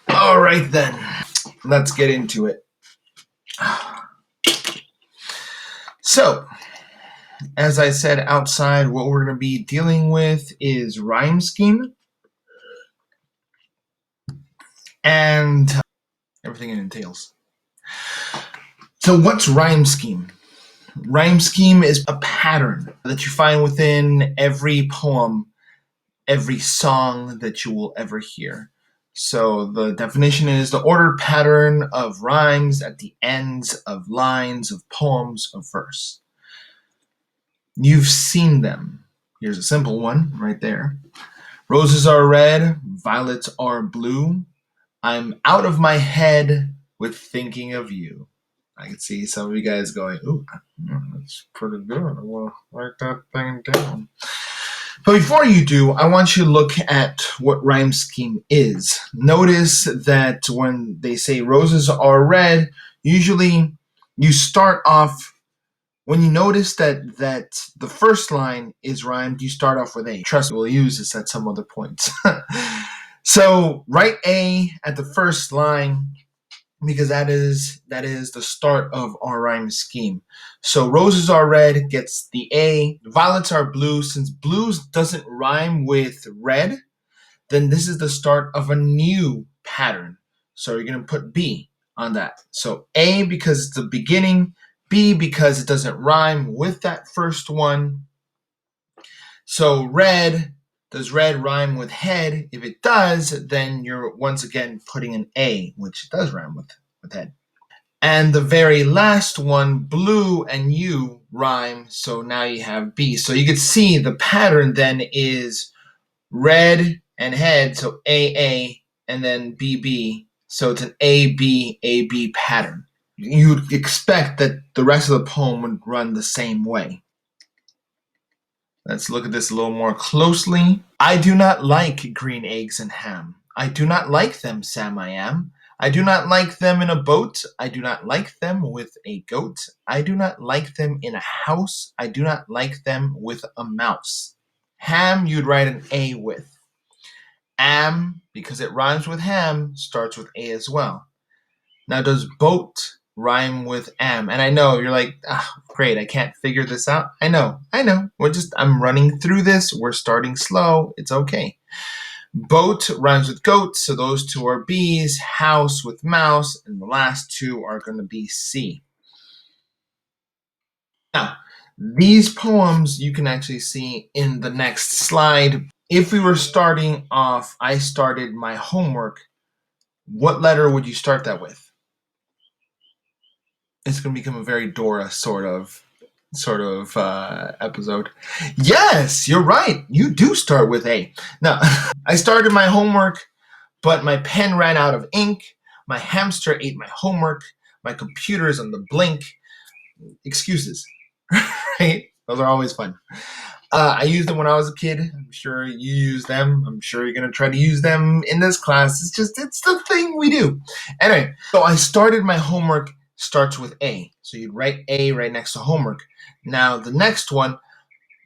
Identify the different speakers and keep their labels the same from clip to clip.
Speaker 1: All right then, let's get into it. So, as I said outside, what we're going to be dealing with is rhyme scheme and everything it entails. So what's rhyme scheme? Rhyme scheme is a pattern that you find within every poem, every song that you will ever hear. So the definition is the ordered pattern of rhymes at the ends of lines of poems of verse. You've seen them. Here's a simple one right there. Roses are red, violets are blue. I'm out of my head with thinking of you. I can see some of you guys going, ooh, that's pretty good. I want to write that thing down. But before you do, I want you to look at what rhyme scheme is. Notice that when they say roses are red, usually you start off, when you notice that the first line is rhymed, you start off with A. Trust me, we'll use this at some other points. So write A at the first line because that is the start of our rhyme scheme. So roses are red gets the A. Violets are blue. Since blues doesn't rhyme with red, then this is the start of a new pattern. So you're going to put B on that. So A because it's the beginning, B because it doesn't rhyme with that first one. So red, does red rhyme with head? If it does, then you're once again putting an A, which does rhyme with head. And the very last one, blue and U rhyme, so now you have B. So you can see the pattern then is red and head, so AA, and then BB. So it's an AB pattern. You'd expect that the rest of the poem would run the same way. Let's look at this a little more closely. I do not like green eggs and ham. I do not like them, Sam I am. I do not like them in a boat. I do not like them with a goat. I do not like them in a house. I do not like them with a mouse. Ham, you'd write an A with. Am, because it rhymes with ham, starts with A as well. Now, does boat rhyme with am? And I know you're like, great, I can't figure this out. I know. I'm running through this. We're starting slow. It's okay. Boat rhymes with goat, so those two are B's. House with mouse, and the last two are going to be C. Now, these poems you can actually see in the next slide. If we were starting off, I started my homework, what letter would you start that with? It's going to become a very Dora sort of episode. Yes, you're right. You do start with A. Now, I started my homework, but my pen ran out of ink. My hamster ate my homework. My computer is on the blink. Excuses, right? Those are always fun. I used them when I was a kid. I'm sure you use them. I'm sure you're going to try to use them in this class. It's the thing we do. Anyway, so I started my homework starts with A. So you'd write A right next to homework. Now the next one,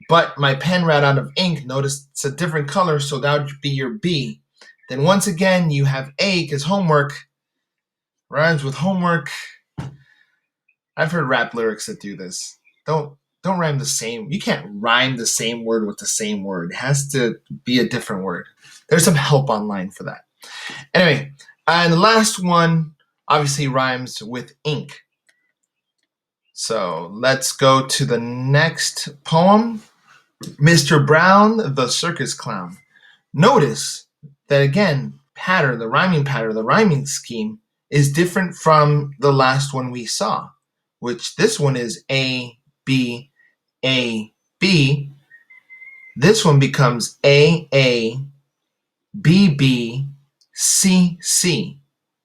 Speaker 1: but my pen ran out of ink. Notice it's a different color, so that would be your B. Then once again, you have A because homework rhymes with homework. I've heard rap lyrics that do this. Don't rhyme the same. You can't rhyme the same word with the same word. It has to be a different word. There's some help online for that. Anyway, and the last one obviously rhymes with ink. So let's go to the next poem. Mr. Brown, the Circus Clown. Notice that again, the rhyming scheme is different from the last one we saw, which this one is A, B, A, B. This one becomes A, B, B, C, C.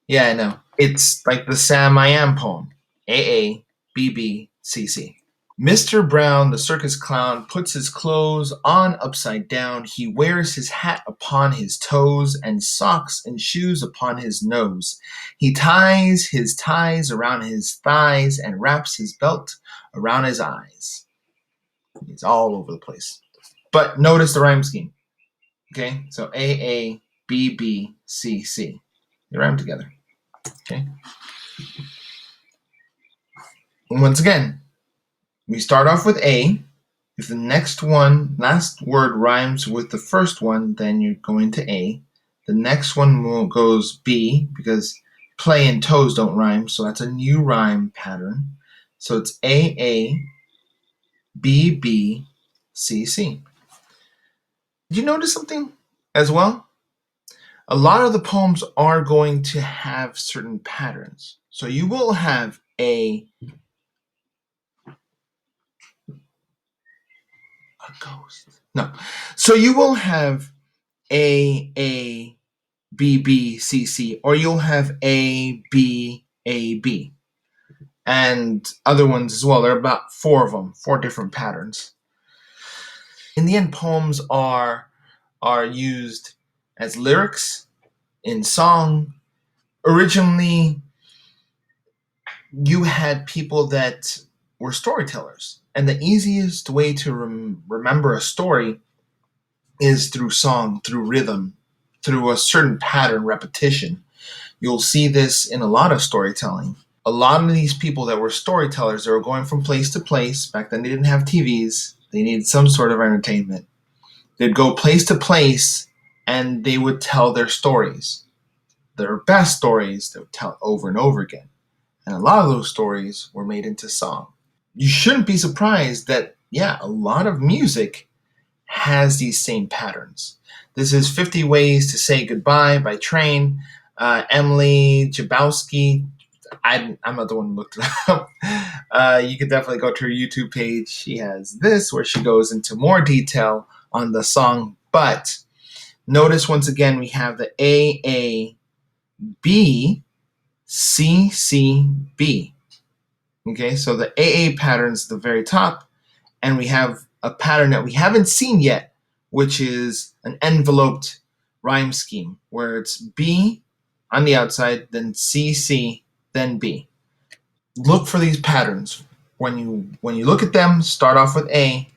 Speaker 1: Yeah, I know. It's like the Sam I Am poem. A, B, B, C, C. Mr. Brown, the circus clown, puts his clothes on upside down. He wears his hat upon his toes and socks and shoes upon his nose. He ties his ties around his thighs and wraps his belt around his eyes. He's all over the place. But notice the rhyme scheme. Okay, so A, B, B, C, C. They rhyme together. Okay. And once again, we start off with A. If the last word rhymes with the first one, then you're going to A. The next one goes B, because play and toes don't rhyme, so that's a new rhyme pattern. So it's A, A, B, B, C, C. Did you notice something as well? A lot of the poems are going to have certain patterns. So you will have a ghost. No. So you will have A, B, B, C, C, or you'll have A, B, A, B. And other ones as well. There are about 4 of them, 4 different patterns. In the end, poems are used as lyrics in song. Originally, you had people that were storytellers, and the easiest way to remember a story is through song, through rhythm, through a certain pattern, repetition. You'll see this in a lot of storytelling. A lot of these people that were storytellers, they were going from place to place. Back then, they didn't have TVs. They needed some sort of entertainment. They'd go place to place, and they would tell their stories. Their best stories, they would tell over and over again. And a lot of those stories were made into song. You shouldn't be surprised that, yeah, a lot of music has these same patterns. This is 50 Ways to Say Goodbye by Train. Emily Jabowski. I'm not the one who looked it up. You could definitely go to her YouTube page. She has this where she goes into more detail on the song. But notice once again we have the A, A, B, C, C, B. Okay, so the AA pattern's at the very top, and we have a pattern that we haven't seen yet, which is an enveloped rhyme scheme, where it's B on the outside, then C, C, then B. Look for these patterns. When you look at them, start off with A,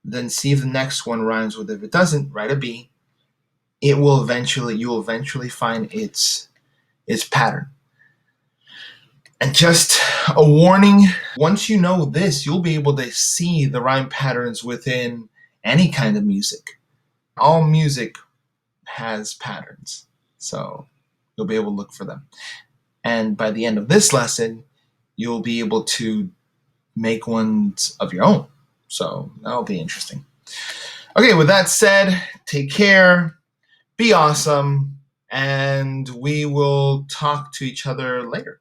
Speaker 1: then see if the next one rhymes with it. If it doesn't, write a B. You will eventually find its pattern. And just a warning, once you know this, you'll be able to see the rhyme patterns within any kind of music. All music has patterns, so you'll be able to look for them. And by the end of this lesson, you'll be able to make ones of your own. So that'll be interesting. Okay, with that said, take care, be awesome, and we will talk to each other later.